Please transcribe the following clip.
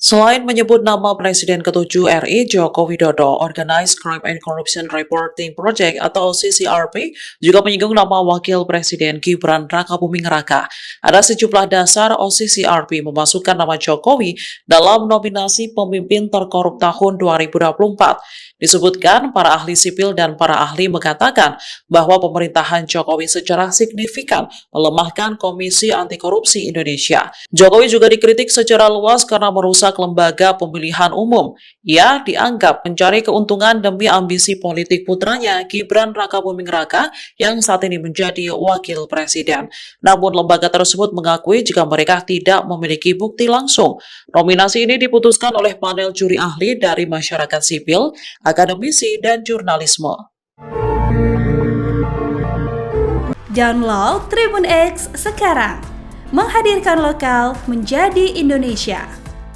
Selain menyebut nama Presiden ke-7 RI Joko Widodo, Organized Crime and Corruption Reporting Project atau CCRP juga menyinggung nama Wakil Presiden Gibran Rakabuming Raka. Ada sejumlah dasar OCCRP memasukkan nama Jokowi dalam nominasi pemimpin terkorup tahun 2024. Disebutkan para ahli sipil dan para ahli mengatakan bahwa pemerintahan Jokowi secara signifikan melemahkan Komisi Anti Korupsi Indonesia. Jokowi juga dikritik secara luas karena merusak lembaga pemilihan umum. Ia dianggap mencari keuntungan demi ambisi politik putranya Gibran Rakabuming Raka yang saat ini menjadi wakil presiden. Namun lembaga tersebut mengakui jika mereka tidak memiliki bukti langsung. Nominasi ini diputuskan oleh panel juri ahli dari masyarakat sipil, akademisi, dan jurnalisme. Download Tribun X sekarang, menghadirkan lokal menjadi Indonesia.